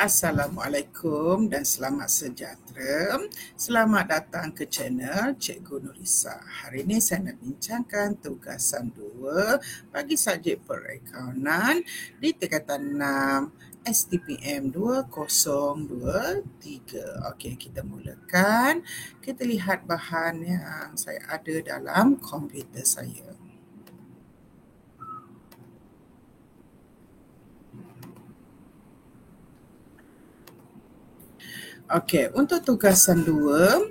Assalamualaikum dan selamat sejahtera. Selamat datang ke channel Cikgu Nurisa. Hari ini saya nak bincangkan tugasan 2 bagi subjek perakaunan di tingkatan 6 STPM 2023. Okey, kita mulakan. Kita lihat bahan yang saya ada dalam komputer saya. Okey, untuk tugasan 2,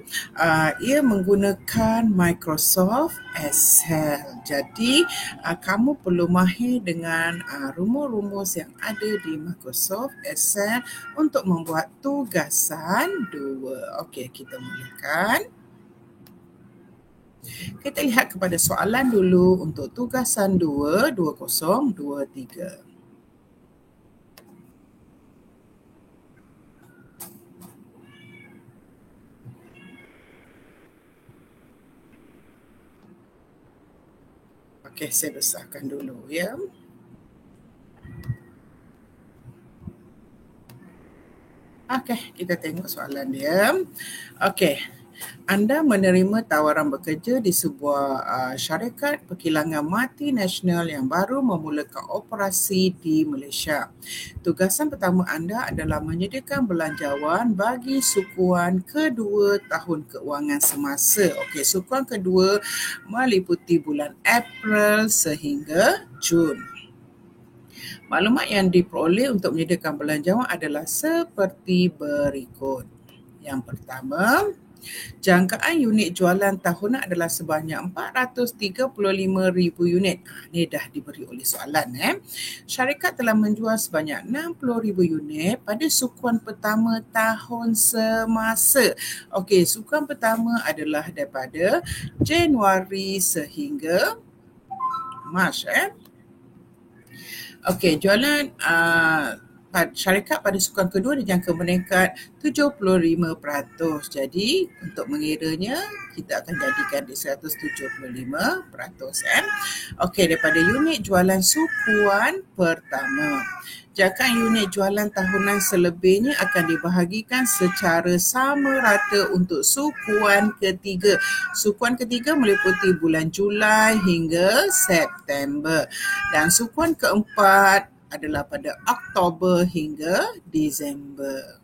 ia menggunakan Microsoft Excel. Jadi, kamu perlu mahir dengan rumus-rumus yang ada di Microsoft Excel untuk membuat tugasan 2. Okey, kita mulakan. Kita lihat kepada soalan dulu untuk tugasan 2, 2023. Okey, saya besarkan dulu ya. Okey, kita tengok soalan dia. Okey, anda menerima tawaran bekerja di sebuah syarikat perkilangan multinasional yang baru memulakan operasi di Malaysia. Tugasan pertama anda adalah menyediakan belanjawan bagi sukuan kedua tahun keuangan semasa. Okey, sukuan kedua meliputi bulan April sehingga Jun. Maklumat yang diperoleh untuk menyediakan belanjawan adalah seperti berikut. Yang pertama, jangkaan unit jualan tahunan adalah sebanyak 435,000 unit. Ini dah diberi oleh soalan. Syarikat telah menjual sebanyak 60,000 unit pada sukuan pertama tahun semasa. Okey, sukuan pertama adalah daripada Januari sehingga Mac. Okey, jualan syarikat pada sukuan kedua dijangka meningkat 75%. Jadi, untuk mengiranya, kita akan jadikan di 175%. Okey, daripada unit jualan sukuan pertama. Jangkaan unit jualan tahunan selebihnya akan dibahagikan secara sama rata untuk sukuan ketiga. Sukuan ketiga meliputi bulan Julai hingga September. Dan sukuan keempat adalah pada Oktober hingga Disember.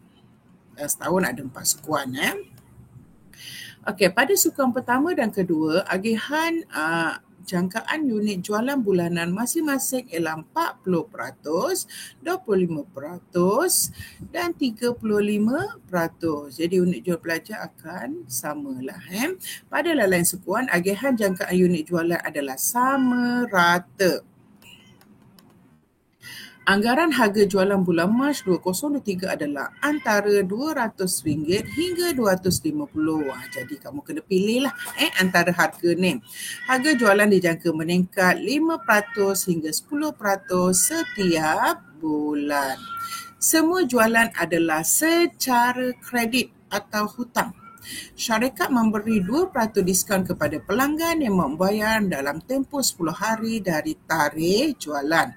Setahun ada 4 sukuan. Okey, pada sukuan pertama dan kedua, agihan jangkaan unit jualan bulanan masing-masing ialah 40%, 25% dan 35%. Jadi unit jual pelajar akan samalah. Pada lain sukuan, agihan jangkaan unit jualan adalah sama rata. Anggaran harga jualan bulan Mac 2023 adalah antara RM200 hingga RM250. Jadi kamu kena pilihlah antara harga ni. Harga jualan dijangka meningkat 5% hingga 10% setiap bulan. Semua jualan adalah secara kredit atau hutang. Syarikat memberi 2% diskaun kepada pelanggan yang membayar dalam tempoh 10 hari dari tarikh jualan.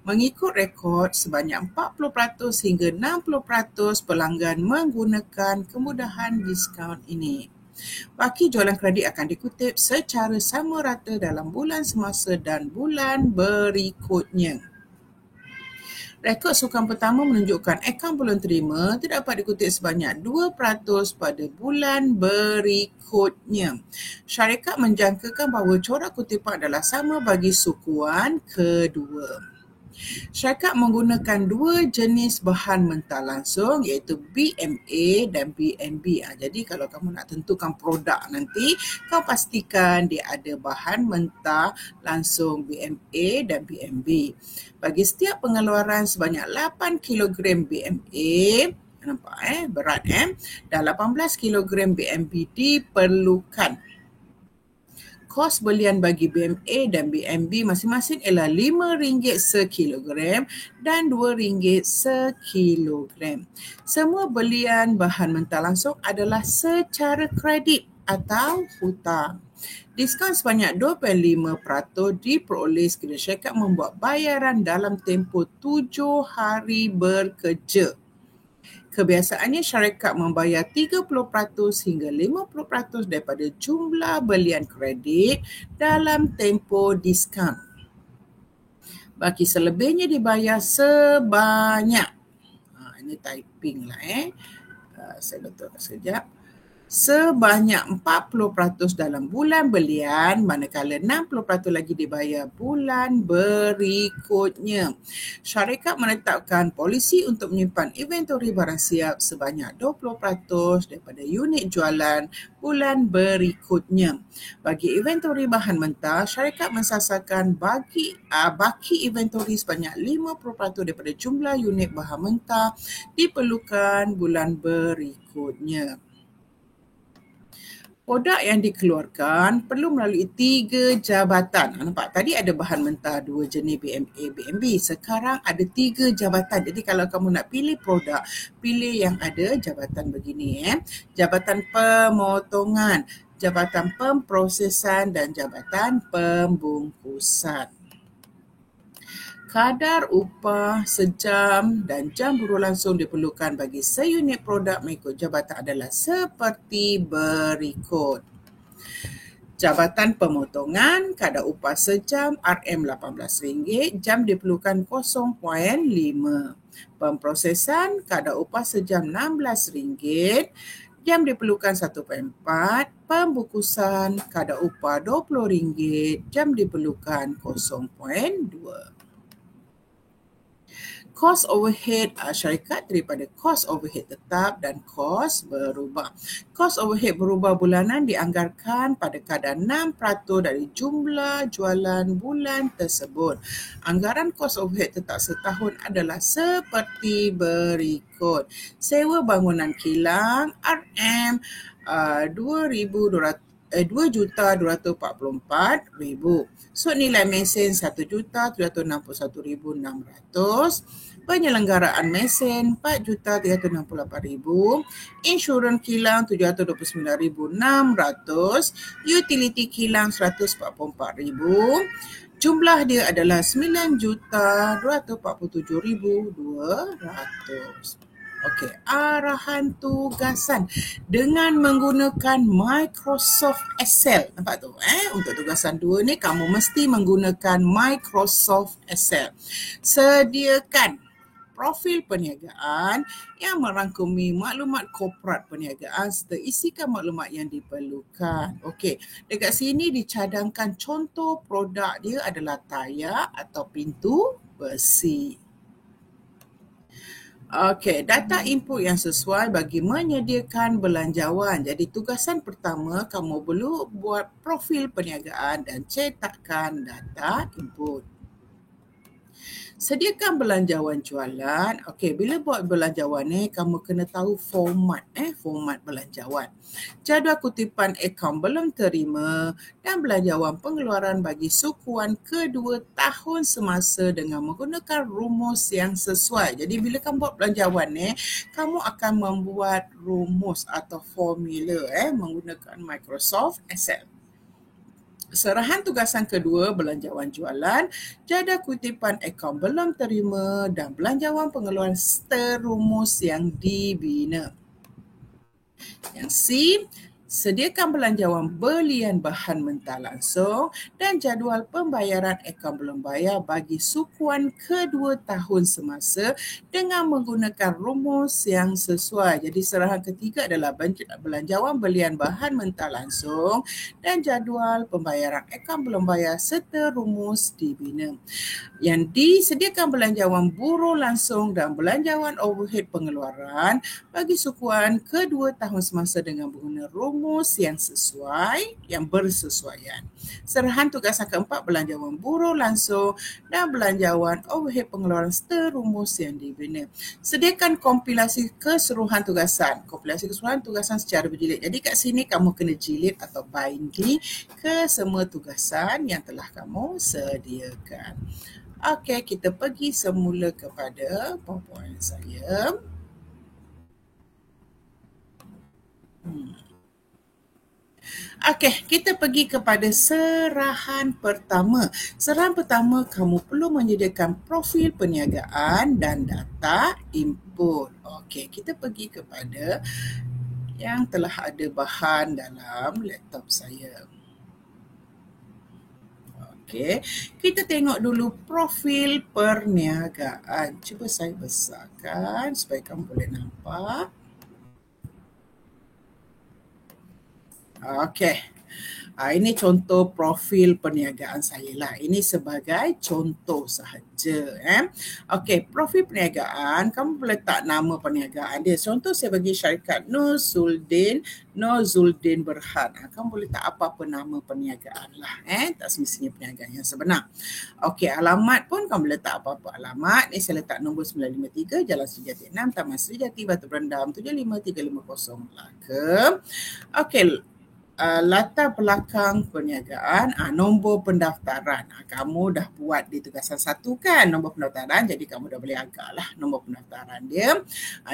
Mengikut rekod, sebanyak 40% hingga 60% pelanggan menggunakan kemudahan diskaun ini. Baki jualan kredit akan dikutip secara sama rata dalam bulan semasa dan bulan berikutnya. Rekod sukuan pertama menunjukkan akaun belum terima terdapat dikutip sebanyak 2% pada bulan berikutnya. Syarikat menjangkakan bahawa corak kutipan adalah sama bagi sukuan kedua. Syarikat menggunakan 2 jenis bahan mentah langsung iaitu BMA dan BNB. Jadi kalau kamu nak tentukan produk nanti, kau pastikan dia ada bahan mentah langsung BMA dan BNB. Bagi setiap pengeluaran sebanyak 8 kg BMA, nampak berat dan 18 kg BNB diperlukan. Kos belian bagi BMA dan BNB masing-masing ialah RM5 sekilogram dan RM2 sekilogram. Semua belian bahan mentah langsung adalah secara kredit atau hutang. Diskaun sebanyak 25% diperoleh sekiranya syarikat membuat bayaran dalam tempoh 7 hari bekerja. Kebiasaannya syarikat membayar 30% hingga 50% daripada jumlah belian kredit dalam tempoh diskaun. Bagi selebihnya dibayar sebanyak, ini typing lah saya betulkan sekejap, sebanyak 40% dalam bulan belian, manakala 60% lagi dibayar bulan berikutnya. Syarikat menetapkan polisi untuk menyimpan inventory barang siap sebanyak 20% daripada unit jualan bulan berikutnya. Bagi inventory bahan mentah, syarikat mensasarkan baki inventory sebanyak 50% daripada jumlah unit bahan mentah diperlukan bulan berikutnya. Produk yang dikeluarkan perlu melalui 3 jabatan. Nampak tadi ada bahan mentah 2 jenis BMA, BMB. Sekarang ada 3 jabatan. Jadi kalau kamu nak pilih produk, pilih yang ada jabatan begini. Jabatan pemotongan, jabatan pemprosesan dan jabatan pembungkusan. Kadar upah sejam dan jam buruh langsung diperlukan bagi seunit produk mengikut jabatan adalah seperti berikut. Jabatan pemotongan, kadar upah sejam RM18, jam diperlukan 0.5. Pemprosesan, kadar upah sejam RM16, jam diperlukan 1.4. Pembungkusan, kadar upah RM20, jam diperlukan 0.2. Kos overhead syarikat daripada kos overhead tetap dan kos berubah. Kos overhead berubah bulanan dianggarkan pada kadar 6% dari jumlah jualan bulan tersebut. Anggaran kos overhead tetap setahun adalah seperti berikut. Sewa bangunan kilang RM 2,244,000. Sud nilai mesin 1,361,600. Penyelenggaraan mesin 4,368,000. Insurans kilang 729,600. Utility kilang 144,000. Jumlah dia adalah 9,247,200. Okey, arahan tugasan dengan menggunakan Microsoft Excel. Nampak tu? Untuk tugasan 2 ni kamu mesti menggunakan Microsoft Excel. Sediakan profil perniagaan yang merangkumi maklumat korporat perniagaan serta isikan maklumat yang diperlukan. Okey, dekat sini dicadangkan contoh produk dia adalah tayak atau pintu besi. Okey, data input yang sesuai bagi menyediakan belanjawan. Jadi tugasan pertama, kamu perlu buat profil perniagaan dan cetakkan data input. Sediakan belanjawan jualan. Okey, bila buat belanjawan ni, kamu kena tahu format belanjawan. Jadual kutipan akaun belum terima dan belanjawan pengeluaran bagi sukuan kedua tahun semasa dengan menggunakan rumus yang sesuai. Jadi bila kamu buat belanjawan ni, kamu akan membuat rumus atau formula menggunakan Microsoft Excel. Serahan tugasan kedua, belanjawan jualan, jadual kutipan akaun belum terima dan belanjawan pengeluaran serumus yang dibina. Yang C, sediakan belanjawan belian bahan mentah langsung dan jadual pembayaran akaun belum bayar bagi sukuan kedua tahun semasa dengan menggunakan rumus yang sesuai. Jadi serahan ketiga adalah belanjawan belian bahan mentah langsung dan jadual pembayaran akaun belum bayar serta rumus dibina. Yang disediakan belanjawan buruh langsung dan belanjawan overhead pengeluaran bagi sukuan kedua tahun semasa dengan menggunakan rumus yang sesuai, yang bersesuaian. Serahan tugasan keempat, belanjawan buruh langsung dan belanjawan overhead pengeluaran serta rumus yang dibina. Sediakan kompilasi keseluruhan tugasan. Kompilasi keseluruhan tugasan secara berjilid. Jadi kat sini kamu kena jilid atau binding ke semua tugasan yang telah kamu sediakan. Okey, kita pergi semula kepada PowerPoint saya. Okey, kita pergi kepada serahan pertama. Serahan pertama, kamu perlu menyediakan profil perniagaan dan data input. Okey, kita pergi kepada yang telah ada bahan dalam laptop saya. Okey, kita tengok dulu profil perniagaan. Cuba saya besarkan supaya kamu boleh nampak. Okey. Ini contoh profil perniagaan saya lah. Ini sebagai contoh sahaja. Okey, profil perniagaan, kamu boleh letak nama perniagaan dia. Contoh saya bagi syarikat Nur Zuldin Berhad. Kamu boleh letak apa-apa nama perniagaan lah. Tak semestinya perniagaan yang sebenar. Okey, alamat pun kamu boleh letak apa-apa alamat. Ni saya letak nombor 953 Jalan Seri 6, Taman Seri Jati, Batu Berendam 75350 Melaka. Okey, latar belakang perniagaan, nombor pendaftaran. Kamu dah buat di tugasan 1 kan nombor pendaftaran, jadi kamu dah boleh agak lah nombor pendaftaran dia.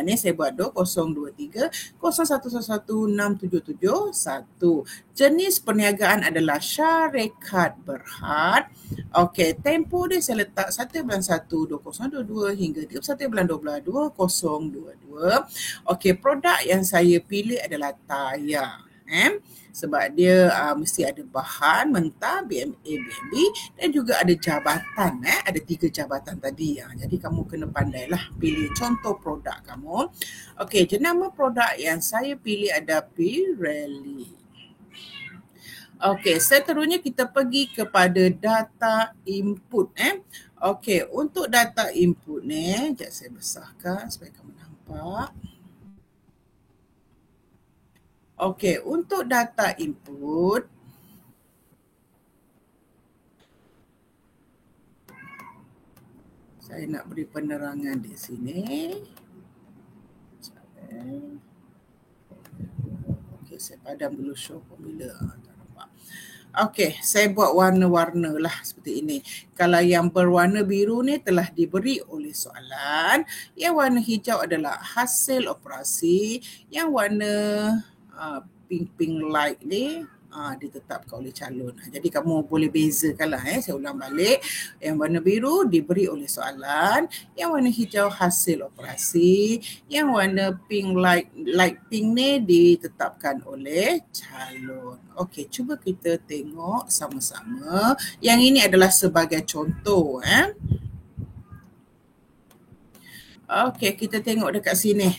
Ni saya buat 023 01116771. Jenis perniagaan adalah syarikat Berhad. Okey, tempoh dia saya letak 1 bulan 1 2022 hingga 31 bulan 12 2022. Okey, produk yang saya pilih adalah tayar. Sebab dia mesti ada bahan mentah, BMA, BMB dan juga ada jabatan. Ada 3 jabatan tadi. Jadi kamu kena pandailah pilih contoh produk kamu. Okey, jenama produk yang saya pilih ada Pirelli. Okey, seterusnya kita pergi kepada data input. Okey, untuk data input ni, sekejap saya besarkan supaya kamu nampak. Okey, untuk data input, saya nak beri penerangan di sini. Okey, saya padam dulu show formula. Tak nampak. Okey, saya buat warna-warna lah seperti ini. Kalau yang berwarna biru ni telah diberi oleh soalan. Yang warna hijau adalah hasil operasi. Yang warna pink light ni ditetapkan oleh calon. Jadi kamu boleh bezakan lah. Saya ulang balik. Yang warna biru diberi oleh soalan. Yang warna hijau hasil operasi. Yang warna pink light pink ni ditetapkan oleh calon. Okey, cuba kita tengok sama-sama. Yang ini adalah sebagai contoh. Okey, kita tengok dekat sini.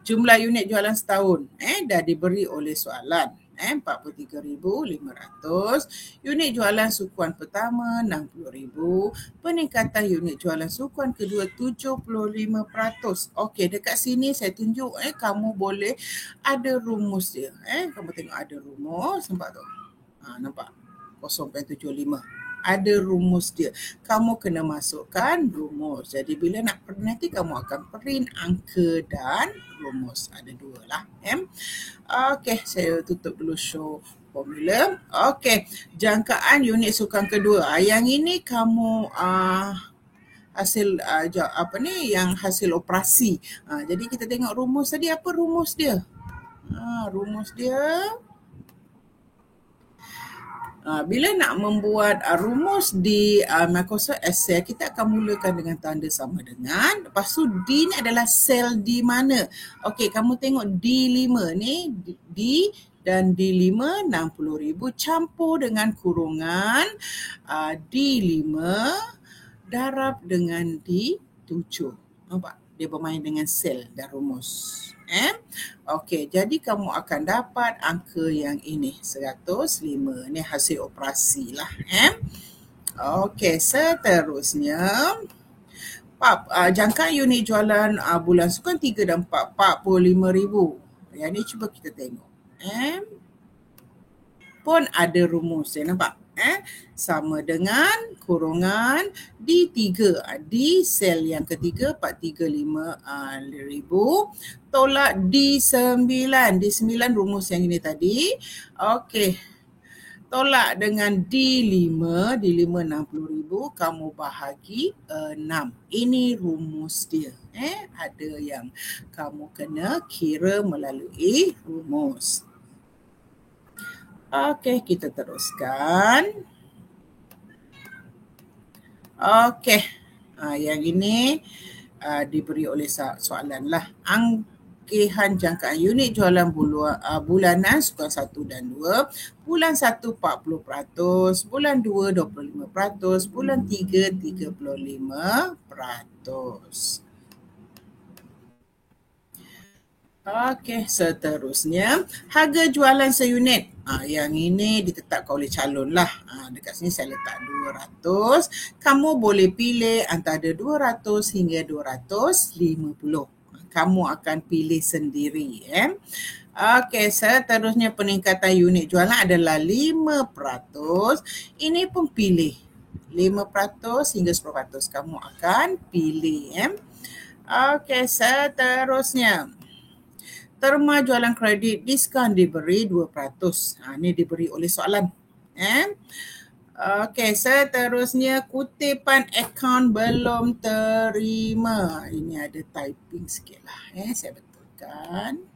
Jumlah unit jualan setahun dah diberi oleh soalan. 43,500. Unit jualan sukuan pertama 60,000. Peningkatan unit jualan sukuan kedua 75%. Okey, dekat sini saya tunjuk kamu boleh ada rumus dia. Kamu tengok ada rumus, nampak tu? Nampak? 0.75. Ada rumus dia. Kamu kena masukkan rumus. Jadi bila nak print nanti kamu akan print angka dan rumus. Ada 2 lah. Okey, saya tutup dulu show formula. Okey, jangkaan unit sukan kedua. Yang ini kamu hasil yang hasil operasi. Jadi kita tengok rumus tadi. Apa rumus dia? Rumus dia, bila nak membuat rumus di Microsoft Excel, kita akan mulakan dengan tanda sama dengan. Lepas tu D ni adalah sel di mana. Okey, kamu tengok D5 ni, D dan D5 60,000 campur dengan kurungan D5 darab dengan D7. Nampak? Dia bermain dengan sel dan rumus. Okey, jadi kamu akan dapat angka yang ini 105. Ini hasil operasi lah. Okey, seterusnya jangkaan unit jualan bulan sukan 3 dan 4 45,000. Yang ni cuba kita tengok. Pun ada rumus, saya nampak. Sama dengan kurungan D3. D sel yang ketiga 435,000 tolak D9. D9 rumus yang ini tadi. Okey. Tolak dengan D5, D5 60,000, kamu bahagi 6. Ini rumus dia. Ada yang kamu kena kira melalui rumus. Okey, kita teruskan. Okey, yang ini diberi oleh soalan lah. Angkihan jangkaan unit jualan bulanan sukan 1 dan 2. Bulan 1 40%, bulan 2 25%, bulan 3 35%. Okey, seterusnya harga jualan seunit. Yang ini ditetapkan oleh calon lah. Dekat sini saya letak 200. Kamu boleh pilih antara 200 hingga 250. Kamu akan pilih sendiri. Okey, seterusnya peningkatan unit jualan adalah 5%. Ini pun pilih. 5% hingga 10%. Kamu akan pilih. Okey, seterusnya. Terma jualan kredit diskaun diberi 2%. Ini diberi oleh soalan. Okey, seterusnya kutipan akaun belum terima. Ini ada typing sikit lah. Saya betulkan.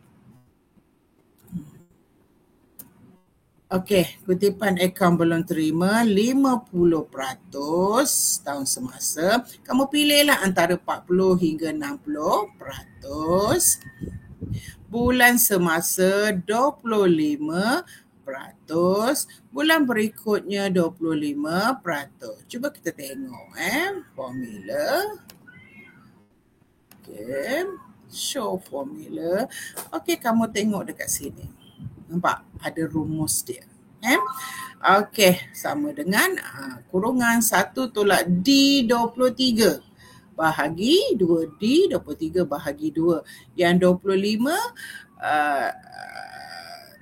Okey, kutipan akaun belum terima 50% tahun semasa. Kamu pilihlah antara 40 hingga 60%. Bulan semasa 25%, bulan berikutnya 25%. Cuba kita tengok formula. Okey, show formula. Okey, kamu tengok dekat sini. Nampak ada rumus dia. Okey, sama dengan kurungan 1 tolak D23 bahagi 2D 23 bahagi 2. Yang 25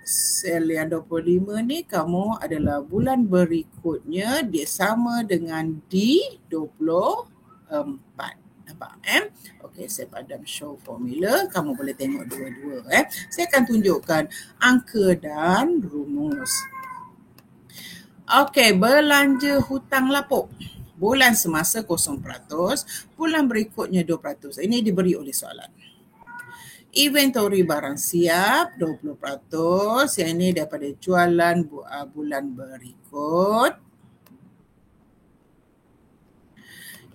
sel yang 25 ni kamu adalah bulan berikutnya dia sama dengan D24. Nampak Okey, saya padam show formula. Kamu boleh tengok dua-dua Saya akan tunjukkan angka dan rumus. Okey, belanja hutang lapuk. Bulan semasa 0%, bulan berikutnya 2%. Ini diberi oleh soalan. Inventory barang siap 20%. Yang ini daripada jualan bulan berikut.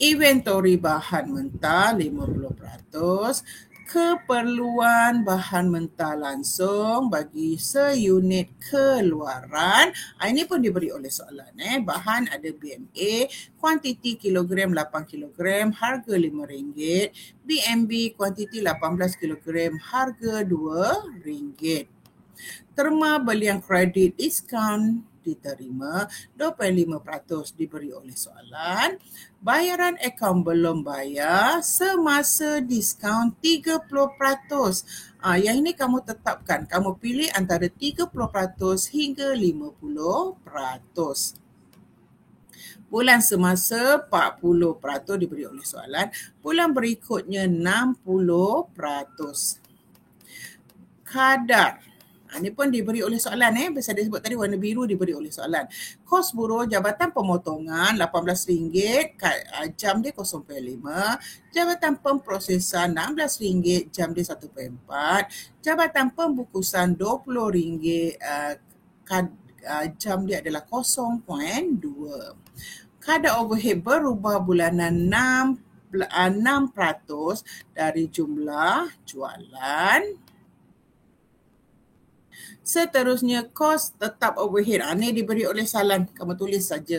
Inventory bahan mentah 50%. Keperluan bahan mentah langsung bagi seunit keluaran. Ini pun diberi oleh soalan. Bahan ada BMA, kuantiti kilogram 8 kilogram, harga RM5. BMB, kuantiti 18 kilogram, harga RM2. Terma belian kredit diskaun diterima 25% diberi oleh soalan. Bayaran akaun belum bayar semasa diskaun 30%. Yang ini kamu tetapkan. Kamu pilih antara 30% hingga 50%. Bulan semasa 40% diberi oleh soalan. Bulan berikutnya 60%. Kadar. Ini pun diberi oleh soalan. Saya sebut tadi warna biru diberi oleh soalan. Kos buruh jabatan pemotongan RM18, jam dia 0.5. Jabatan pemprosesan RM16, jam dia 1.4. Jabatan pembukusan RM20, jam dia adalah 0.2. Kadar overhead berubah bulanan 6% dari jumlah jualan. Seterusnya, kos tetap overhead. Ini diberi oleh soalan. Kamu tulis saja.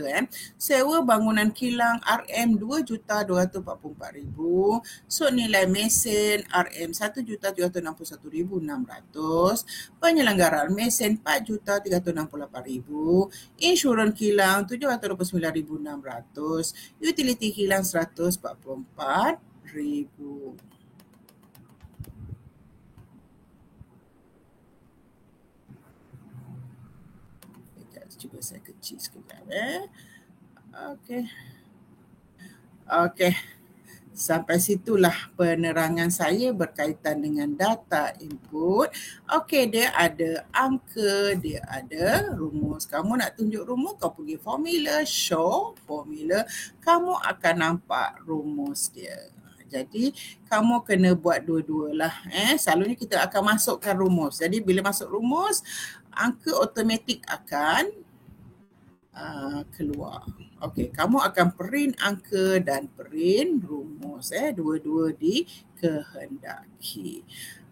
Sewa bangunan kilang RM2,244,000. Sub nilai mesin RM1,761,600. Penyelenggaraan mesin RM4,368,000. Insurans kilang RM729,600. Utiliti kilang RM144,000. Cuba saya kecil sekejap. Okey. Sampai situlah penerangan saya berkaitan dengan data input. Okey, dia ada angka, dia ada rumus. Kamu nak tunjuk rumus, kau pergi formula, show formula, kamu akan nampak rumus dia. Jadi, kamu kena buat dua-dualah. Selalunya kita akan masukkan rumus. Jadi, bila masuk rumus, angka automatik akan keluar. Okey, kamu akan print angka dan print rumus. Dua-dua dikehendaki.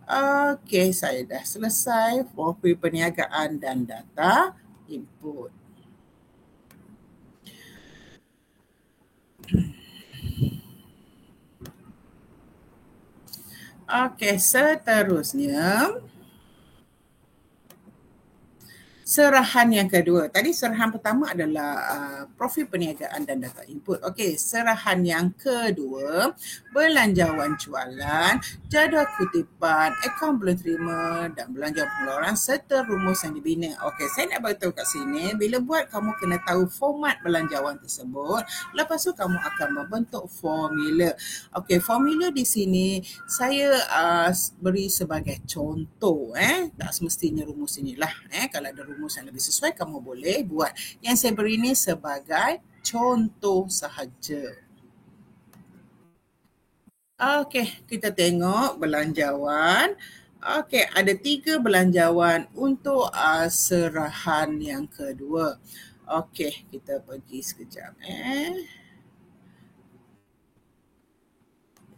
Okey, saya dah selesai profil perniagaan dan data input. Okey, seterusnya serahan yang kedua. Tadi serahan pertama adalah profil perniagaan dan data input. Okey, serahan yang kedua, belanjawan jualan, jadual kutipan, akaun belum terima dan belanjawan pengeluaran serta rumus yang dibina. Okey, saya nak beritahu kat sini, bila buat kamu kena tahu format belanjawan tersebut. Lepas tu kamu akan membentuk formula. Okey, formula di sini saya beri sebagai contoh. Tak semestinya rumus inilah. Kalau ada rumus yang lebih sesuai, kamu boleh buat. Yang saya beri ini sebagai contoh sahaja. Okey, kita tengok belanjawan. Okey, ada 3 belanjawan untuk serahan yang kedua. Okey, kita pergi sekejap.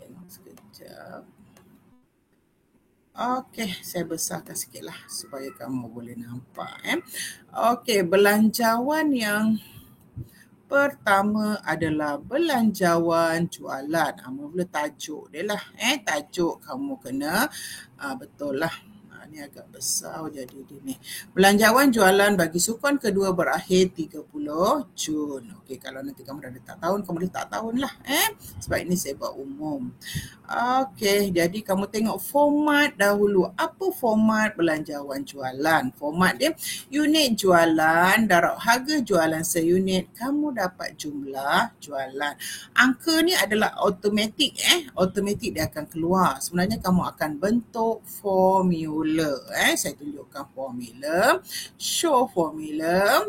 Tengok sekejap. Okey, saya besarkan sikitlah supaya kamu boleh nampak. Okey, belanjawan yang pertama adalah belanjawan jualan. Mula tajuk dia lah. Tajuk kamu kena betul lah. Ni agak besar jadi dia ni. Belanjawan jualan bagi sukuan kedua berakhir 30 Jun. Okey, kalau nanti kamu dah letak tahun, kamu letak tahun lah. Sebab ini saya buat umum. Okey, jadi kamu tengok format dahulu. Apa format belanjawan jualan? Format dia unit jualan, darab harga jualan seunit, kamu dapat jumlah jualan. Angka ni adalah automatik. Automatik dia akan keluar. Sebenarnya kamu akan bentuk formula. Saya tunjukkan formula. Show formula.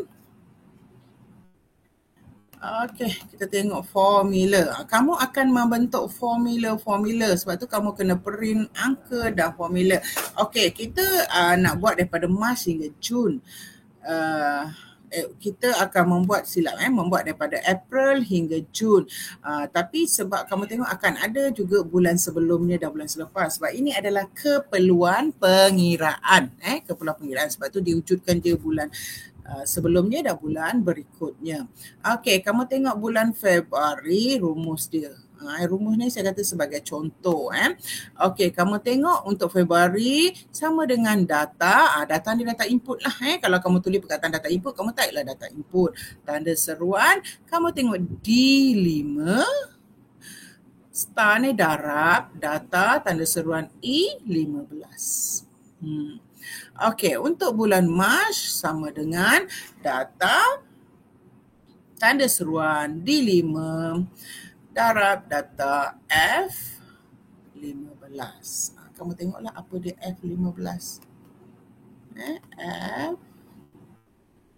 Okey, kita tengok formula. Kamu akan membentuk formula-formula. Sebab tu kamu kena print angka dan formula. Okey, kita nak buat daripada Mac hingga Jun. Kita akan membuat membuat daripada April hingga Jun. Tapi sebab kamu tengok akan ada juga bulan sebelumnya dan bulan selepas. Sebab ini adalah keperluan pengiraan. Keperluan pengiraan. Sebab tu diwujudkan je bulan sebelumnya dan bulan berikutnya. Okey, kamu tengok bulan Februari, rumus dia. Rumus ni saya kata sebagai contoh. Okey, kamu tengok untuk Februari sama dengan data. Data ni data input lah. Kalau kamu tulis perkataan data input, kamu typelah data input. Tanda seruan, kamu tengok D5. Star ni darab, data, tanda seruan I15. Okey, untuk bulan Mac sama dengan data, tanda seruan D5, darab data F15. Kamu tengoklah apa dia F15.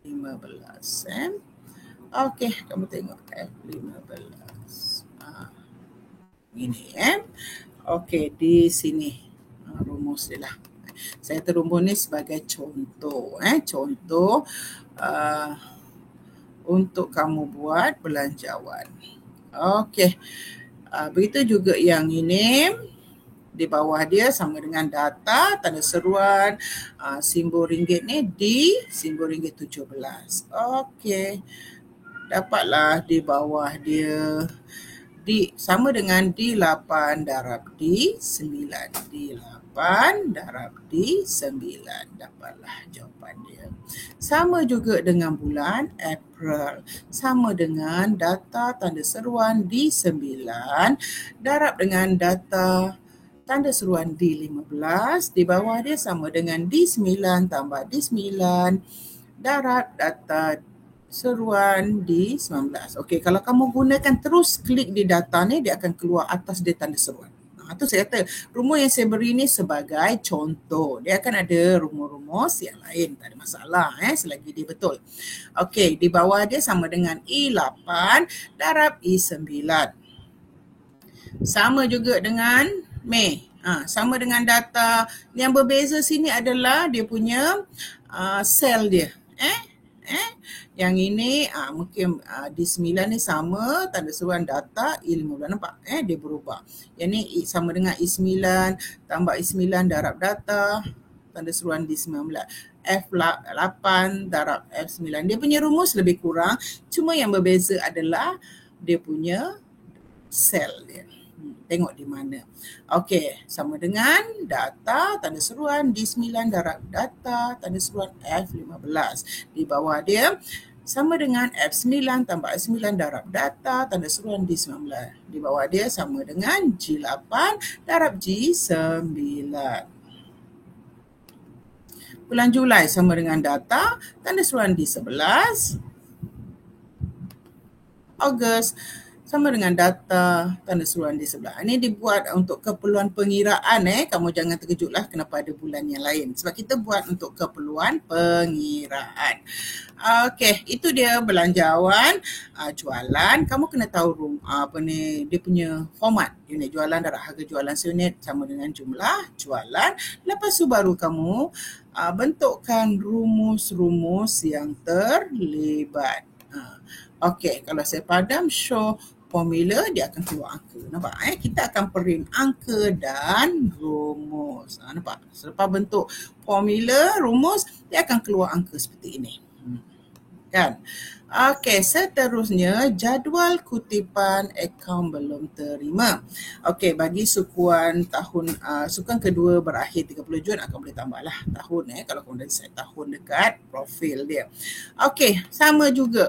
F15. Okey, kamu tengok F15. Ini okey, di sini rumus dia lah. Saya terumpun ni sebagai contoh. Contoh untuk kamu buat belanjawan. Okey. Begitu juga yang ini. Di bawah dia sama dengan data, tanda seruan, simbol ringgit ni di simbol ringgit 17. Okey. Dapatlah di bawah dia sama dengan D8 darab D9. D8 darab D9. Dapatlah jawapan dia. Sama juga dengan bulan April. Sama dengan data tanda seruan D9 darab dengan data tanda seruan D15. Di bawah dia sama dengan D9 tambah D9 darab data seruan D19. Okey, kalau kamu gunakan terus klik di data ni, dia akan keluar atas dia tanda seruan. Itu saya kata, rumus yang saya beri ni sebagai contoh. Dia akan ada rumus-rumus yang lain, tak ada masalah selagi dia betul. Okey, di bawah dia sama dengan I8 darab I9. Sama juga dengan Mei. Sama dengan data. Yang berbeza sini adalah dia punya sel dia. Yang ini mungkin D9 ni sama, tanda seruan data I15, nampak? Dia berubah. Yang ni sama dengan I9 tambah I9 darab data, tanda seruan D19. F8 darab F9. Dia punya rumus lebih kurang, cuma yang berbeza adalah dia punya sel dia. Tengok di mana. Okey, sama dengan data, tanda seruan D9 darab data, tanda seruan F15. Di bawah dia, sama dengan F9 tambah F9 darab data, tanda seruan D19. Di bawah dia sama dengan G8 darab G9. Bulan Julai sama dengan data, tanda seruan D11. Ogos sama dengan data, tanda seruan di sebelah. Ini dibuat untuk keperluan pengiraan. Kamu jangan terkejutlah kenapa ada bulan yang lain. Sebab kita buat untuk keperluan pengiraan. Okey, itu dia belanjawan jualan. Kamu kena tahu dia punya format. Unit jualan darab harga jualan seunit sama dengan jumlah jualan. Lepas tu baru kamu bentukkan rumus-rumus yang terlibat. Okey, kalau saya padam show formula, dia akan keluar angka. Nampak? Kita akan print angka dan rumus. Nampak? Selepas bentuk formula, rumus, dia akan keluar angka seperti ini. Kan? Okey, seterusnya jadual kutipan akaun belum terima. Okey, bagi sukuan tahun sukuan kedua berakhir 30 Jun akan boleh tambahlah tahun kalau kamu dah set tahun dekat profil dia. Okey, sama juga.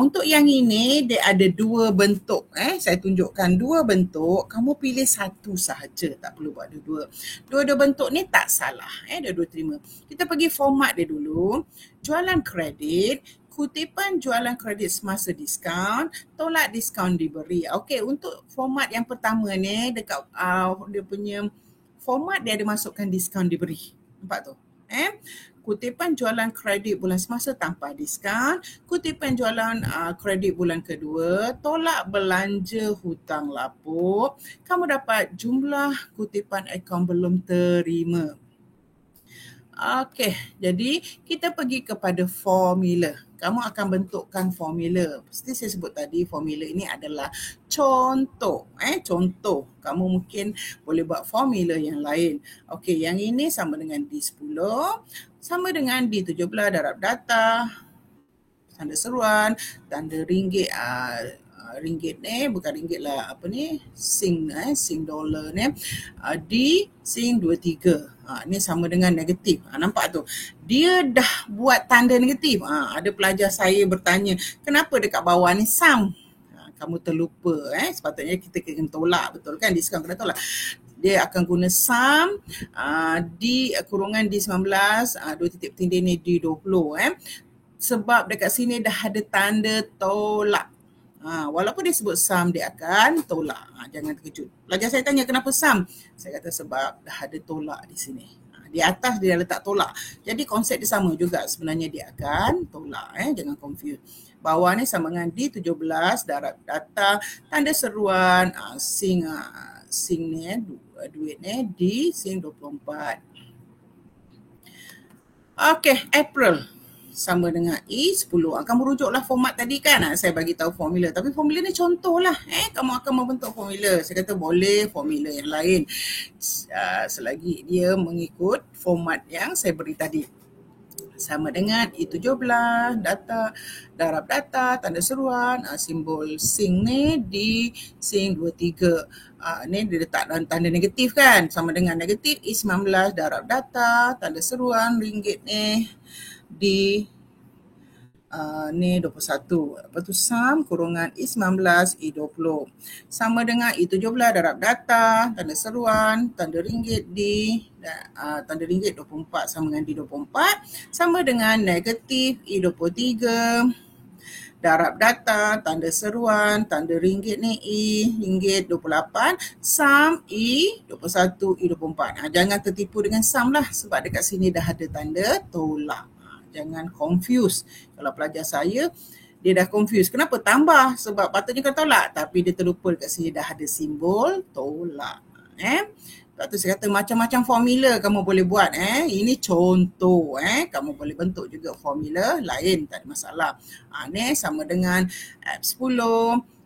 Untuk yang ini dia ada dua bentuk. Saya tunjukkan dua bentuk, kamu pilih satu sahaja, tak perlu buat dua-dua. Dua-dua bentuk ni tak salah. Dua-dua terima. Kita pergi format dia dulu. Jualan kredit, kutipan jualan kredit semasa diskaun, tolak diskaun diberi. Okey, untuk format yang pertama ni dekat dia punya format dia ada masukkan diskaun diberi. Nampak tu? Kutipan jualan kredit bulan semasa tanpa diskaun, kutipan jualan kredit bulan kedua, tolak belanja hutang lapuk, kamu dapat jumlah kutipan akaun belum terima. Okey, jadi kita pergi kepada formula. Kamu akan bentukkan formula. Seperti saya sebut tadi, formula ini adalah contoh. Contoh. Kamu mungkin boleh buat formula yang lain. Okey, yang ini sama dengan D10, sama dengan D17 darab data, tanda seruan, tanda ringgit, ringgit ni, bukan ringgit lah, sing dollar ni, di sing 23. Ni sama dengan negatif. Nampak tu? Dia dah buat tanda negatif. Ada pelajar saya bertanya, kenapa dekat bawah ni sum? Kamu terlupa. Sepatutnya kita kena tolak, betul kan? Diskaun kena tolak. Dia akan guna sum di kurungan D19, dua titik petindih ni D20. Sebab dekat sini dah ada tanda tolak. Walaupun dia sebut sum, dia akan tolak. Jangan terkejut. Pelajar saya tanya kenapa sum? Saya kata sebab dah ada tolak di sini. Di atas dia letak tolak. Jadi konsep dia sama juga. Sebenarnya dia akan tolak. Jangan confuse. Bawah ni sama dengan D17 darab data, tanda seruan, sing ni duit ni di sing 24. Okey, April sama dengan I10. Kamu rujuklah format tadi kan. Saya bagi tahu formula. Tapi formula ni contoh lah. Kamu akan membentuk formula. Saya kata boleh formula yang lain. Selagi dia mengikut format yang saya beri tadi. Sama dengan I17, data, darab data, tanda seruan, simbol sing ni di sing 23. Ni dia letak tanda negatif kan. Sama dengan negatif I19, darab data, tanda seruan, ringgit ni di ni 21. Lepas tu sum kurungan I19, I20. Sama dengan I17 darab data, tanda seruan, tanda ringgit di tanda ringgit 24 sama dengan D24. Sama dengan negatif I23, darab data, tanda seruan, tanda ringgit ni I, ringgit 28, sum I 21, I 24. Jangan tertipu dengan sum lah sebab dekat sini dah ada tanda tolak. Jangan confuse. Kalau pelajar saya, dia dah confuse. Kenapa tambah? Sebab patutnya kan tolak. Tapi dia terlupa dekat sini dah ada simbol tolak. Lepas tu saya kata macam-macam formula kamu boleh buat. Ini contoh. Kamu boleh bentuk juga formula lain. Tak ada masalah. Ni sama dengan F10.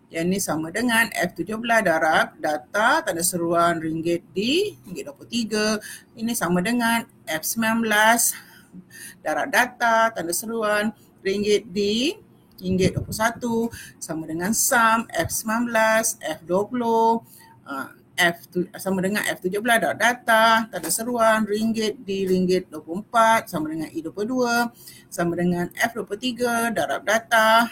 Yang ni sama dengan F17 darab data tanda seruan ringgit di ringgit 23. Ini sama dengan F19 darab data tanda seruan ringgit di ringgit 21 sama dengan sum F19, F20, sama dengan F17 darab data tanda seruan ringgit di ringgit 24 sama dengan I22 sama dengan F23 darab data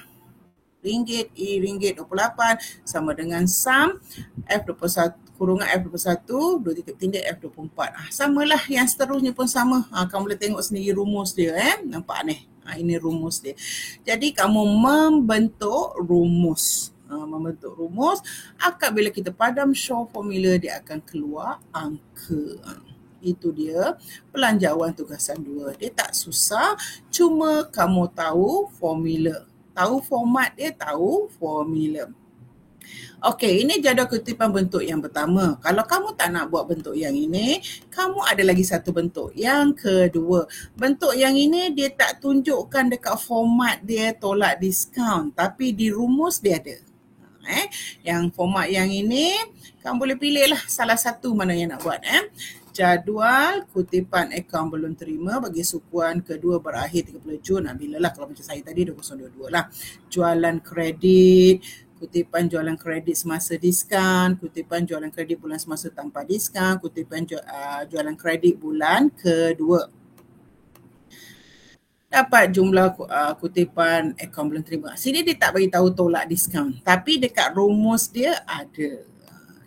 ringgit I ringgit 28 sama dengan sum F21 kurungan F21 2 titik tindik F24. Samalah yang seterusnya pun sama. Kamu boleh tengok sendiri rumus dia. Nampak ni? Ini rumus dia. Jadi kamu membentuk rumus. Membentuk rumus. Akak bila kita padam show formula dia akan keluar angka. Itu dia pelanjawan tugasan 2. Dia tak susah. Cuma kamu tahu formula. Tahu format dia, tahu formula. Okey, ini jadual kutipan bentuk yang pertama. Kalau kamu tak nak buat bentuk yang ini, kamu ada lagi satu bentuk. Yang kedua, bentuk yang ini dia tak tunjukkan dekat format dia tolak diskaun. Tapi di rumus dia ada. Yang format yang ini, kamu boleh pilih lah salah satu mana yang nak buat. Jadual kutipan akaun belum terima bagi sukuan kedua berakhir 30 Jun. Bilalah kalau macam saya tadi 2022 lah. Jualan kredit, kutipan jualan kredit semasa diskaun, kutipan jualan kredit bulan semasa tanpa diskaun, kutipan jualan kredit bulan kedua. Dapat jumlah kutipan akaun belum terima. Sini dia tak bagi tahu tolak diskaun. Tapi dekat rumus dia ada.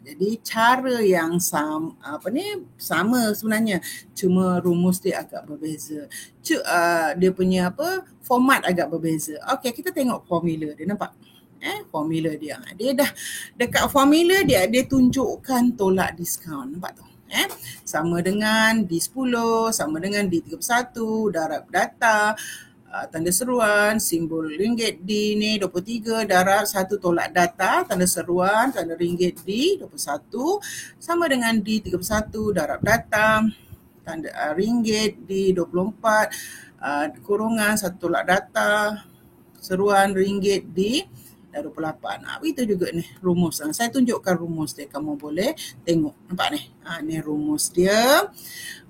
Jadi cara yang sama sebenarnya. Cuma rumus dia agak berbeza. Dia punya format agak berbeza. Okey, kita tengok formula dia, nampak? Formula dia. Dia dah dekat formula dia tunjukkan tolak diskaun, nampak tu? Sama dengan D10, sama dengan D31, darab data, tanda seruan, simbol ringgit D ni 23 darab 1 tolak data, tanda seruan, tanda ringgit D 21 sama dengan D31 darab data, tanda ringgit D 24 kurungan 1 tolak data, seruan ringgit D 28. Begitu juga ni rumus. Saya tunjukkan rumus dia. Kamu boleh tengok. Nampak ni? Ni rumus dia.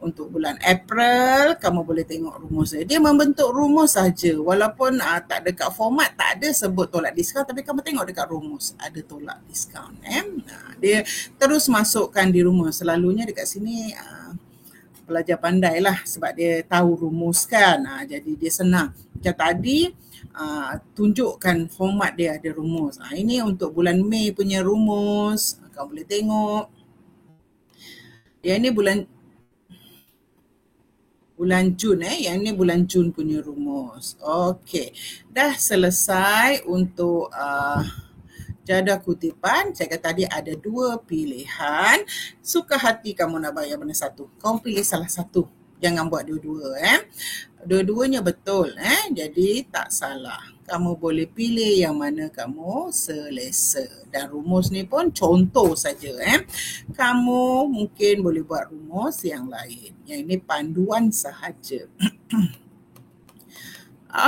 Untuk bulan April, kamu boleh tengok rumus dia. Dia membentuk rumus saja. Walaupun tak dekat format, tak ada sebut tolak diskaun. Tapi kamu tengok dekat rumus. Ada tolak diskaun. Dia terus masukkan di rumus. Selalunya dekat sini pelajar pandai lah. Sebab dia tahu rumus kan. Jadi dia senang. Macam tadi, tunjukkan format dia ada rumus. Ini untuk bulan Mei punya rumus. Kamu boleh tengok. Yang ni bulan Jun. Yang ni bulan Jun punya rumus. Okey. Dah selesai untuk jadual kutipan. Saya kata tadi ada 2 pilihan. Suka hati kamu nak bayar mana satu. Kamu pilih salah satu. Jangan buat dua-dua. Dua-duanya betul. Jadi tak salah. Kamu boleh pilih yang mana kamu selesa. Dan rumus ni pun contoh saja. Kamu mungkin boleh buat rumus yang lain. Yang ini panduan sahaja.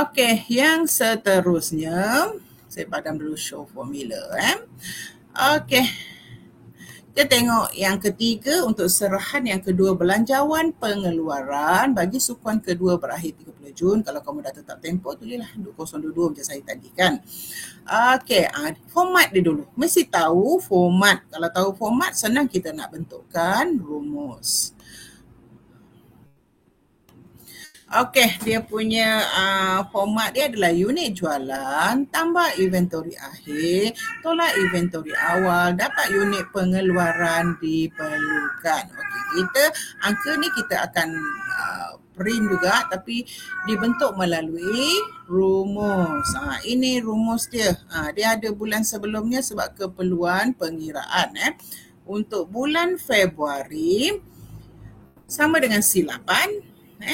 Okey, yang seterusnya. Saya padam dulu show formula. Okey. Kita tengok yang ketiga untuk serahan yang kedua belanjawan pengeluaran bagi sukuan kedua berakhir 30 Jun. Kalau kamu dah tetap tempoh, tulislah 2022 macam saya tadi kan. Okey, format dia dulu. Mesti tahu format. Kalau tahu format, senang kita nak bentukkan rumus. Okey, dia punya format dia adalah unit jualan, tambah inventory akhir, tolak inventory awal, dapat unit pengeluaran diperlukan. Okey, angka ni kita akan print juga tapi dibentuk melalui rumus. Ini rumus dia. Dia ada bulan sebelumnya sebab keperluan pengiraan. Untuk bulan Februari sama dengan C8.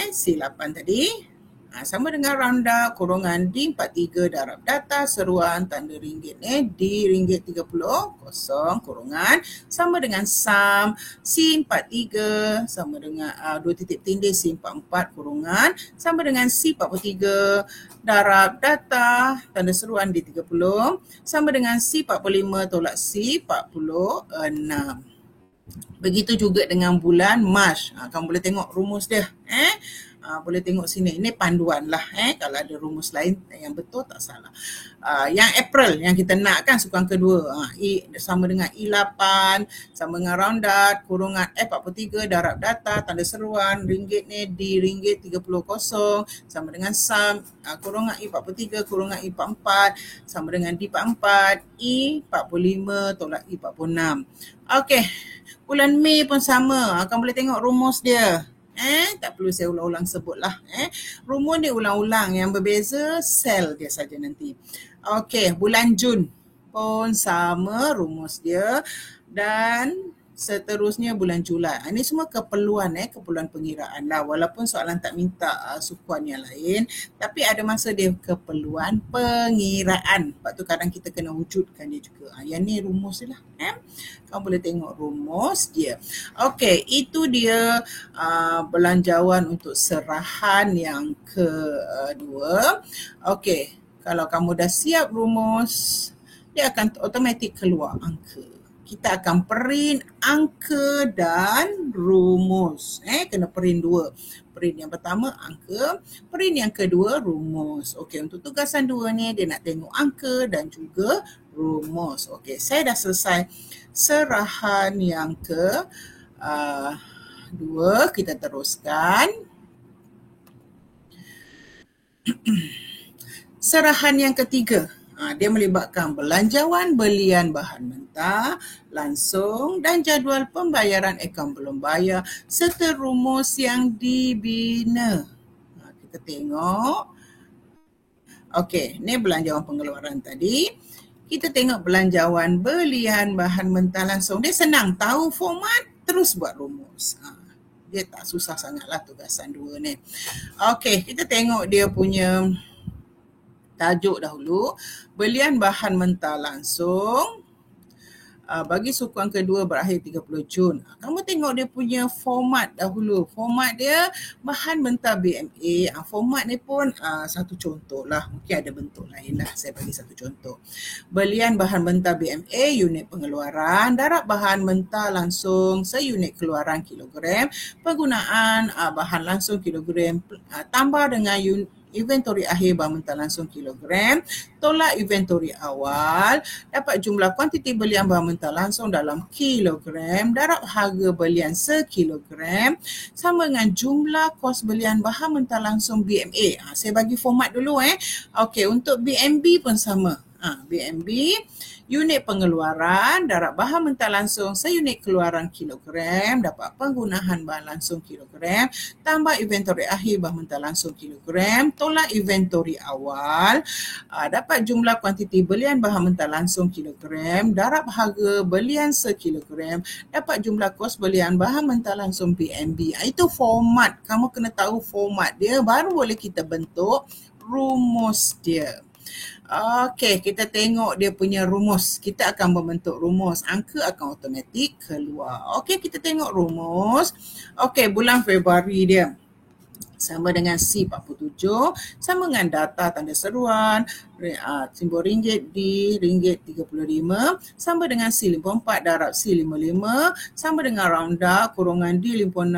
C8 tadi. Sama dengan rounda kurungan D43 darab data seruan tanda ringgit D30 kosong kurungan sama dengan sum C43 sama dengan 2 titik tindih C44 kurungan sama dengan C43 darab data tanda seruan D30 sama dengan C45 tolak C46. Begitu juga dengan bulan Mac. Kamu boleh tengok rumus dia. Boleh tengok sini. Ini panduan lah. Kalau ada rumus lain yang betul tak salah. Yang April yang kita nak kan sukuan kedua. I sama dengan I8 sama dengan rounded kurungan F43 darab data tanda seruan ringgit ni di ringgit 30 kosong sama dengan sum kurungan I43 kurungan I44 sama dengan D44 I45 tolak I46. Okey. Bulan Mei pun sama. Kamu boleh tengok rumus dia. Tak perlu saya ulang-ulang sebutlah. Rumus ni ulang-ulang, yang berbeza sel dia saja nanti. Okey, bulan Jun pun sama rumus dia dan seterusnya bulan Julai. Ini semua keperluan keperluan pengiraan lah. Walaupun soalan tak minta sukuan yang lain, tapi ada masa dia keperluan pengiraan. Sebab tu kadang kita kena wujudkan dia juga. Yang ni rumus dia lah. Kamu boleh tengok rumus dia. Okey, itu dia belanjawan untuk serahan yang kedua. Okey, kalau kamu dah siap rumus, dia akan automatik keluar angka. Kita akan print angka dan rumus. Kena print dua. Print yang pertama angka, print yang kedua rumus. Okey, untuk tugasan dua ni dia nak tengok angka dan juga rumus. Okey, saya dah selesai serahan yang kedua. Kita teruskan. Serahan yang ketiga. Dia melibatkan belanjawan belian bahan mentah langsung dan jadual pembayaran akaun belum bayar serta rumus yang dibina. Kita tengok. Okey, ni belanjawan pengeluaran tadi. Kita tengok belanjawan belian bahan mentah langsung. Dia senang tahu format, terus buat rumus. Dia tak susah sangatlah tugasan dua ni. Okey, kita tengok dia punya tajuk dahulu. Belian bahan mentah langsung bagi sukuan kedua berakhir 30 Jun. Kamu tengok dia punya format dahulu. Format dia bahan mentah BMA. Format ni pun satu contoh lah. Mungkin ada bentuk lain lah. Saya bagi satu contoh. Belian bahan mentah BMA unit pengeluaran. Darab bahan mentah langsung seunit keluaran kilogram. Penggunaan bahan langsung kilogram tambah dengan inventory akhir bahan mentah langsung kilogram, tolak inventory awal, dapat jumlah kuantiti belian bahan mentah langsung dalam kilogram, darab harga belian sekilogram, sama dengan jumlah kos belian bahan mentah langsung BMA. Saya bagi format dulu. Okey, untuk BMB pun sama. BMB, unit pengeluaran, darab bahan mentah langsung seunit keluaran kilogram, dapat penggunaan bahan langsung kilogram, tambah inventory akhir bahan mentah langsung kilogram, tolak inventory awal, dapat jumlah kuantiti belian bahan mentah langsung kilogram, darab harga belian sekilogram, dapat jumlah kos belian bahan mentah langsung BMB. Itu format. Kamu kena tahu format dia, baru boleh kita bentuk rumus dia. Okey, kita tengok dia punya rumus. Kita akan membentuk rumus. Angka akan automatik keluar. Okey, kita tengok rumus. Okey, bulan Februari dia sama dengan C47, sama dengan data tanda seruan, simbol ringgit di ringgit 35, sama dengan C54 darab C55, sama dengan rounda kurungan D56,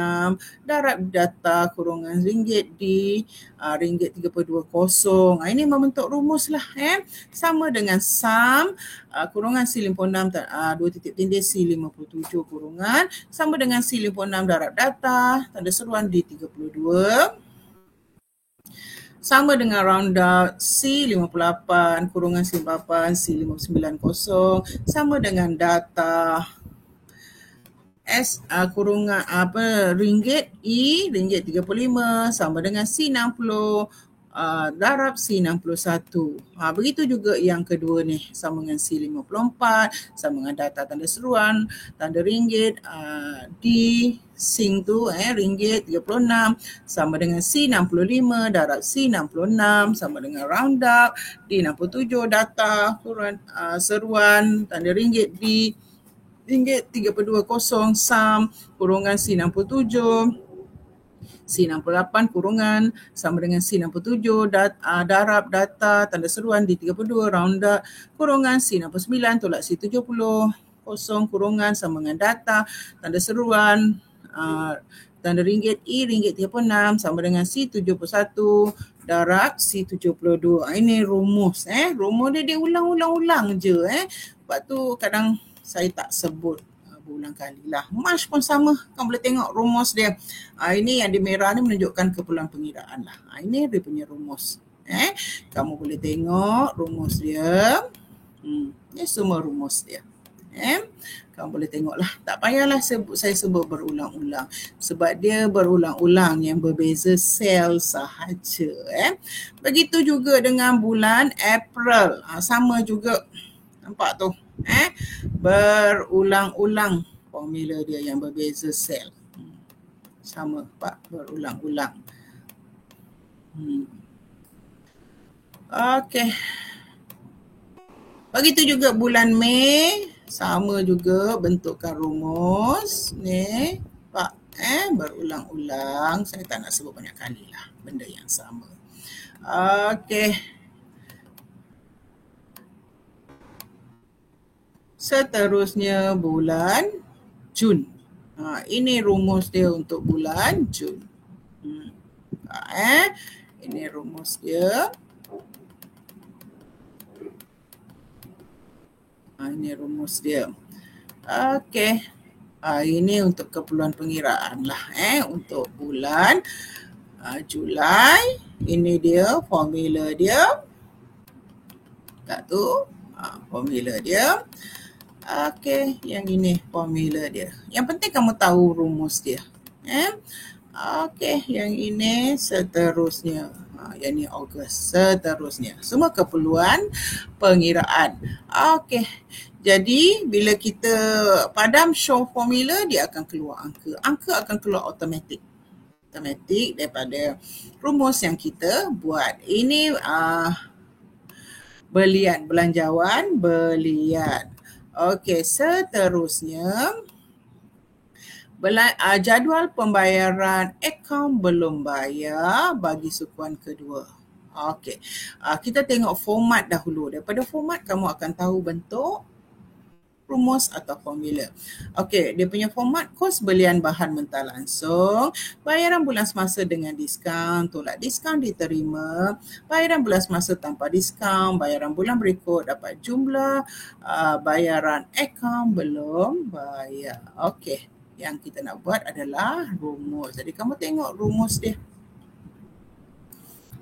darab data kurungan ringgit di ringgit 320. Ini membentuk rumus lah. Sama dengan sum kurungan C56 2 titik tindih C57 kurungan, sama dengan C56 darab data tanda seruan D32, sama dengan roundup C58 kurungan C58 C590, sama dengan data S kurungan ringgit, I ringgit 35 sama dengan C60 darab C61. Begitu juga yang kedua ni, sama dengan C54, sama dengan data tanda seruan, tanda ringgit, D sing tu ringgit 36 sama dengan C65 darab C66 sama dengan round up, D67 data seruan, tanda ringgit D ringgit 320 SAM kurungan C67 C68 kurungan sama dengan C67 darab data tanda seruan D32 round up kurungan C69 tolak C70 kurungan sama dengan data tanda seruan tanda ringgit I ringgit 36 sama dengan C71 darab C72. Ini rumus rumus dia ulang-ulang je sebab tu kadang saya tak sebut berulang kali lah. Mash pun sama, kamu boleh tengok rumus dia. Ini yang di merah ni menunjukkan keperluan pengiraan lah. Ini dia punya rumus. Kamu boleh tengok rumus dia. Ini semua rumus dia. Kamu boleh tengok lah. Tak payahlah saya sebut berulang-ulang. Sebab dia berulang-ulang yang berbeza sel sahaja. Begitu juga dengan bulan April. Sama juga. Nampak tu? Berulang-ulang formula dia yang berbeza sel. Sama Pak, berulang-ulang. Okey. Begitu juga bulan Mei, sama juga bentukkan rumus ni Pak. Berulang-ulang. Saya tak nak sebut banyak kali lah benda yang sama. Okey. Seterusnya bulan Jun. Ini rumus dia untuk bulan Jun. Ini rumus dia. Ini rumus dia. Okey. Ini untuk keperluan pengiraan lah. Untuk bulan Julai. Ini dia formula dia. Tak tu. Formula dia. Okey, yang ini formula dia. Yang penting kamu tahu rumus dia. Okey, yang ini seterusnya. Yang ini Ogos, seterusnya. Semua keperluan pengiraan. Okey, jadi bila kita padam show formula, dia akan keluar angka. Angka akan keluar automatik. Automatik daripada rumus yang kita buat. Ini belian, belanjawan, belian. Okey, seterusnya jadual pembayaran akaun belum bayar bagi sukuan kedua. Okey, kita tengok format dahulu. Daripada format kamu akan tahu bentuk rumus atau formula. Okey, dia punya format kos belian bahan mentah langsung, bayaran bulan semasa dengan diskaun, tolak diskaun diterima, bayaran bulan semasa tanpa diskaun, bayaran bulan berikut dapat jumlah, bayaran akaun belum bayar. Okey, yang kita nak buat adalah rumus. Jadi kamu tengok rumus dia.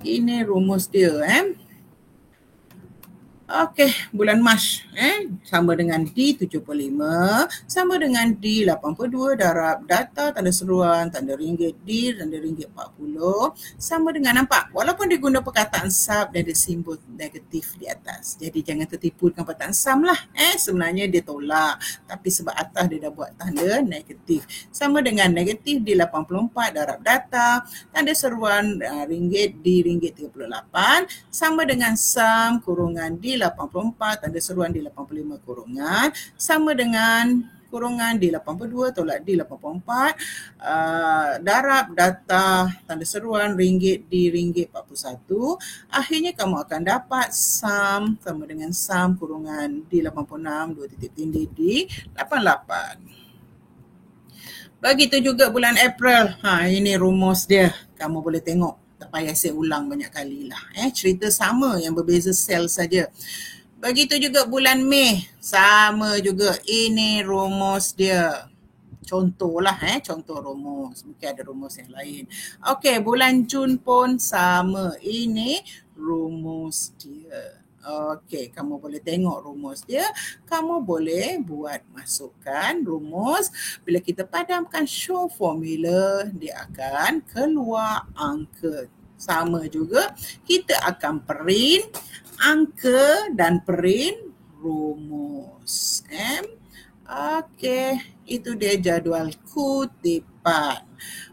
Ini rumus dia. Okey, bulan Mac sama dengan D75 sama dengan D82 darab data tanda seruan tanda ringgit D tanda ringgit 40 sama dengan, nampak walaupun dia guna perkataan sub dan ada simbol negatif di atas. Jadi jangan tertipu dengan perkataan sum lah. Sebenarnya dia tolak tapi sebab atas dia dah buat tanda negatif. Sama dengan negatif D84 darab data tanda seruan ringgit D ringgit 38 sama dengan sum kurungan D84 tanda seruan D85 kurungan sama dengan kurungan D82 tolak D84 darab data tanda seruan ringgit D ringgit 41. Akhirnya kamu akan dapat sum sama dengan sum kurungan D86 dua titik tindih D88. Begitu juga bulan April. Ini rumus dia. Kamu boleh tengok. Tak payah saya ulang banyak kali lah. Cerita sama yang berbeza sel saja. Begitu juga bulan Mei. Sama juga. Ini rumus dia. Contoh lah. Contoh rumus. Mungkin ada rumus yang lain. Okey, bulan Jun pun sama. Ini rumus dia. Okey, kamu boleh tengok rumus dia. Kamu boleh buat masukkan rumus. Bila kita padamkan show formula, dia akan keluar angka. Sama juga, kita akan print angka dan print rumus. Okey, itu dia jadual kutipan.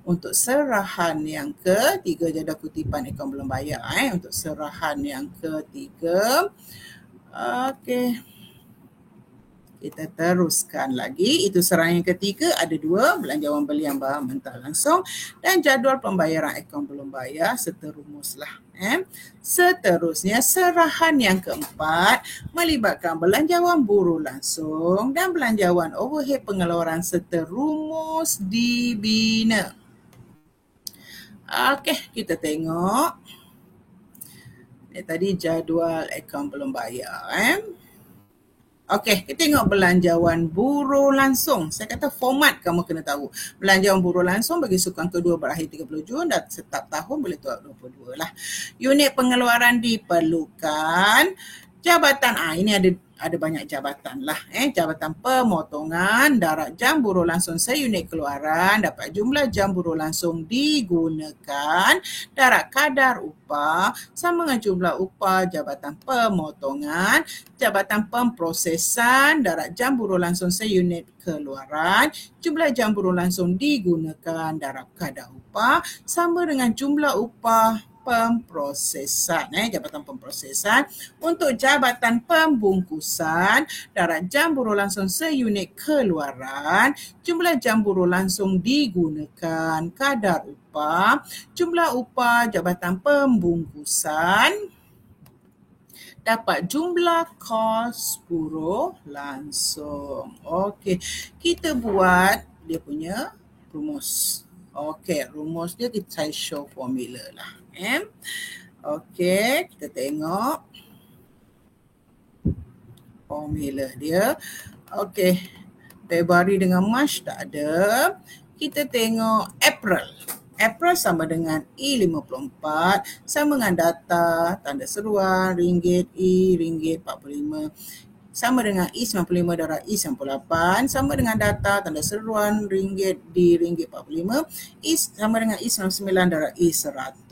Untuk serahan yang ketiga, jadual kutipan akaun belum bayar. Untuk serahan yang ketiga, okey, kita teruskan lagi. Itu serahan yang ketiga, ada dua, belanjawan belian barang mentah langsung dan jadual pembayaran akaun belum bayar serta rumuslah. Seterusnya, serahan yang keempat melibatkan belanjawan buruh langsung dan belanjawan overhead pengeluaran serta rumus dibina. Okey, kita tengok. Ini tadi jadual akaun belum bayar. Okey, kita tengok belanjawan buruh langsung. Saya kata format kamu kena tahu. Belanjawan buruh langsung bagi sukan kedua berakhir 30 Jun dan setiap tahun boleh tuak 22 lah. Unit pengeluaran diperlukan. Jabatan, ini ada banyak jabatan lah. Jabatan pemotongan darat jam buruh langsung seunit keluaran, dapat jumlah jam buruh langsung digunakan, darat kadar upah sama dengan jumlah upah jabatan pemotongan, jabatan pemprosesan, darat jam buruh langsung seunit keluaran, jumlah jam buruh langsung digunakan, darat kadar upah sama dengan jumlah upah pemprosesan, jabatan pemprosesan. Untuk jabatan pembungkusan, darat jam buruh langsung seunit keluaran, jumlah jam buruh langsung digunakan, kadar upah, jumlah upah jabatan pembungkusan, dapat jumlah kos buruh langsung. Okey, kita buat dia punya rumus. Okey, rumus dia saya show formula lah. Okey, kita tengok formula dia. Okey, Februari dengan Mac tak ada. Kita tengok April. April sama dengan E54 sama dengan data tanda seruan ringgit E ringgit 45 sama dengan E95 darab E98 sama dengan data tanda seruan ringgit D ringgit 45 E sama dengan E99 darab E100.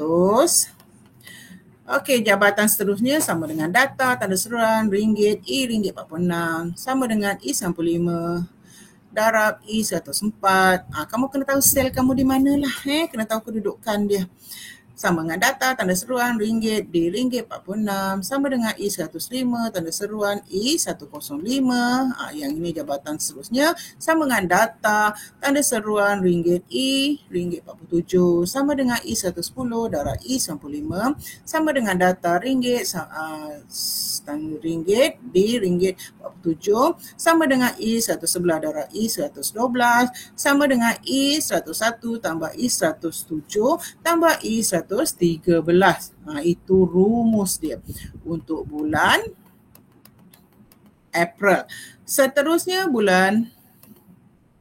Okey, jabatan seterusnya sama dengan data tanda seruan ringgit E ringgit 46 sama dengan E95 darab E104. Kamu kena tahu sel kamu di mana lah. Kena tahu kedudukan dia. Sama dengan data tanda seruan ringgit D ringgit 46 sama dengan E105 tanda seruan E105. Yang ini jabatan seterusnya sama dengan data tanda seruan ringgit E ringgit 47 sama dengan E110 darab E95 sama dengan data ringgit ringgit D ringgit 47 sama dengan E111 darab E112 sama dengan E101 tambah E107 tambah E113. Itu rumus dia untuk bulan April. Seterusnya bulan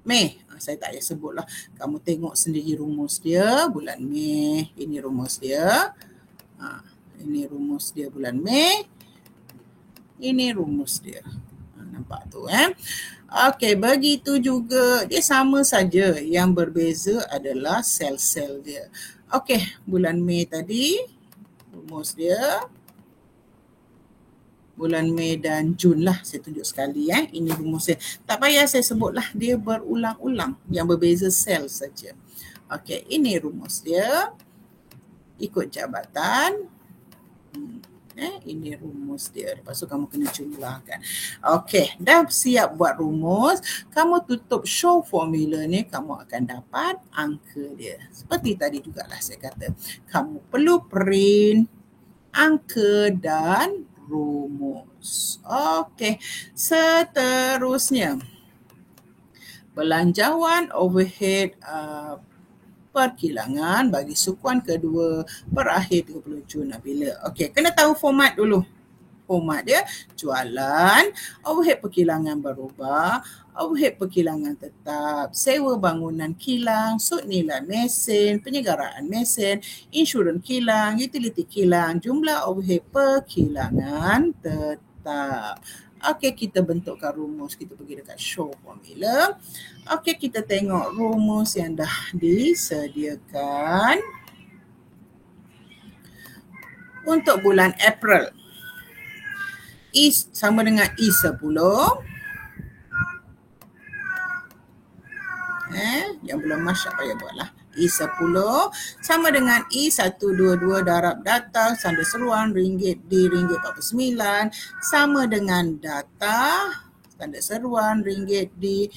Mei. Saya tak payah sebut lah. Kamu tengok sendiri rumus dia bulan Mei. Ini rumus dia. Ini rumus dia bulan Mei. Ini rumus dia. Nampak tu Okey, begitu juga dia sama saja. Yang berbeza adalah sel-sel dia. Okey, bulan Mei tadi rumus dia bulan Mei dan Jun lah saya tunjuk sekali ini rumus dia. Tak payah saya sebutlah, dia berulang-ulang, yang berbeza sel saja. Okey, ini rumus dia ikut jabatan. Ini rumus dia. Lepas tu kamu kena jumlahkan. Okey, dah siap buat rumus. Kamu tutup show formula ni, kamu akan dapat angka dia. Seperti tadi jugalah saya kata. Kamu perlu print angka dan rumus. Okey, seterusnya. Belanjawan overhead perkilangan bagi sukuan kedua berakhir 30 Jun bila. Okey, kena tahu format dulu. format dia. Jualan, overhead perkilangan berubah, overhead perkilangan tetap, sewa bangunan kilang, sud nilai mesin, penyegaraan mesin, insurans kilang, utility kilang, jumlah overhead perkilangan tetap. Okey, kita bentukkan rumus. Kita pergi dekat show formula. Okey, kita tengok rumus yang dah disediakan. Untuk bulan April, E sama dengan E10. Yang belum masuk payah buatlah. E10 sama dengan E122 darab data tanda seruan ringgit di ringgit 49 sama dengan data tanda seruan ringgit di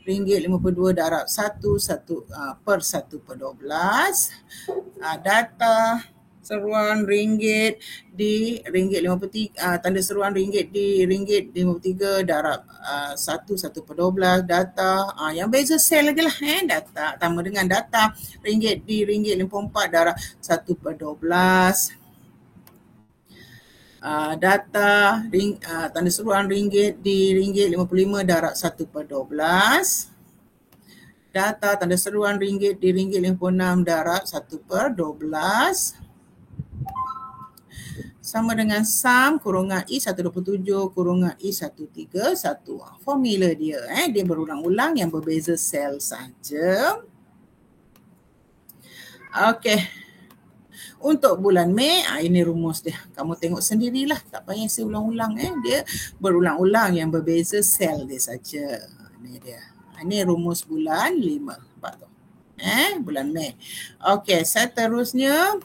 ringgit 52 darab 1 per 1/12. Data seruan ringgit di ringgit 53, tanda seruan ringgit di ringgit 53 darab 1/12 data. Yang beza sel lagi lah. Data sama dengan data ringgit di ringgit 54 darab 1/12. Data tanda seruan ringgit di ringgit 55 darab 1/12. Data tanda seruan ringgit di ringgit 56 darab 1/12. Sama dengan sum kurungan E127 kurungan E131. Formula dia, dia berulang-ulang yang berbeza sel saja. Okey. Untuk bulan Mei, ini rumus dia. Kamu tengok sendirilah, tak payah saya ulang-ulang. Dia berulang-ulang yang berbeza sel dia saja. Ini dia. Ini rumus bulan 5. Nampak tu? Bulan Mei. Okey, seterusnya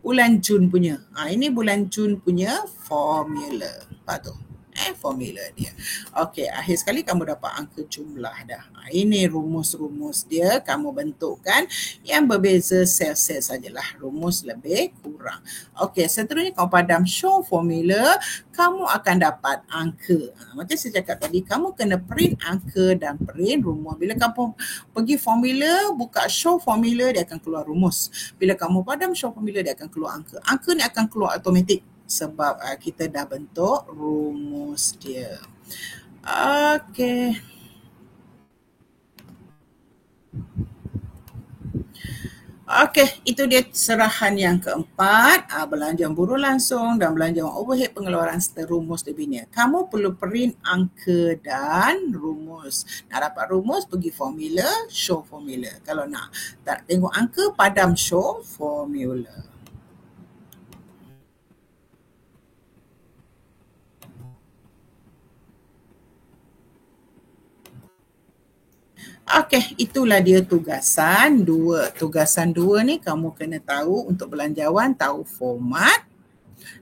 bulan Jun punya. Ini bulan Jun punya formula. Nampak tu? Formula dia. Okey, akhir sekali kamu dapat angka jumlah dah. Ini rumus-rumus dia. Kamu bentukkan yang berbeza sel-sel sajalah. Rumus lebih kurang. Okey, seterusnya kamu padam show formula, kamu akan dapat angka. Macam saya cakap tadi, kamu kena print angka dan print rumus. Bila kamu pergi formula, buka show formula, dia akan keluar rumus. Bila kamu padam show formula, dia akan keluar angka. Angka ni akan keluar automatik sebab kita dah bentuk rumus dia. Okey. Okey, itu dia serahan yang keempat, belanjawan buruh langsung dan belanjawan overhead pengeluaran serta rumus debitnya. Kamu perlu print angka dan rumus. Nak dapat rumus, pergi formula, show formula. Kalau nak tak tengok angka, padam show formula. Okey, itulah dia tugasan 2. Tugasan 2 ni kamu kena tahu untuk belanjawan, tahu format.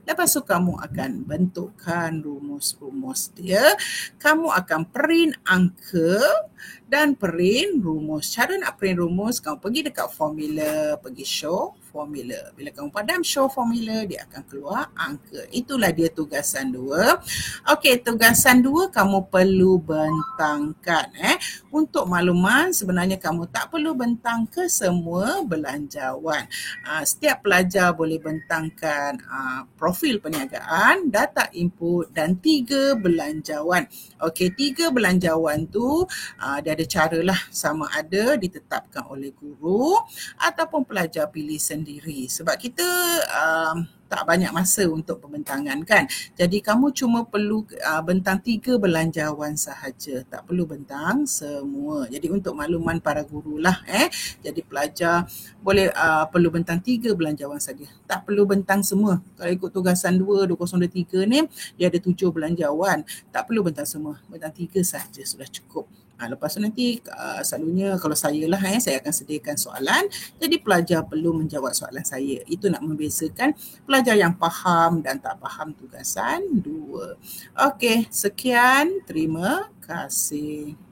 Lepas tu kamu akan bentukkan rumus-rumus dia. Kamu akan print angka dan print rumus. Cara nak print rumus, kamu pergi dekat formula, pergi show formula. Bila kamu padam show formula, dia akan keluar angka. Itulah dia tugasan 2. Okey, tugasan 2 kamu perlu bentangkan. Untuk makluman, sebenarnya kamu tak perlu bentang ke semua belanjawan. Setiap pelajar boleh bentangkan profil perniagaan, data input dan 3 belanjawan. Okey, 3 belanjawan tu dia ada cara lah, sama ada ditetapkan oleh guru ataupun pelajar pilih sendiri. Sebab kita tak banyak masa untuk pembentangan kan. Jadi kamu cuma perlu bentang 3 belanjawan sahaja. Tak perlu bentang semua. Jadi untuk makluman para guru lah. Jadi pelajar boleh perlu bentang 3 belanjawan saja. Tak perlu bentang semua. Kalau ikut tugasan 2, 2023 ni, dia ada 7 belanjawan. Tak perlu bentang semua. Bentang 3 sahaja sudah cukup. Lepas tu nanti selalunya kalau saya lah saya akan sediakan soalan. Jadi pelajar perlu menjawab soalan saya. Itu nak membezakan pelajar yang faham dan tak faham tugasan 2. Okey, sekian. Terima kasih.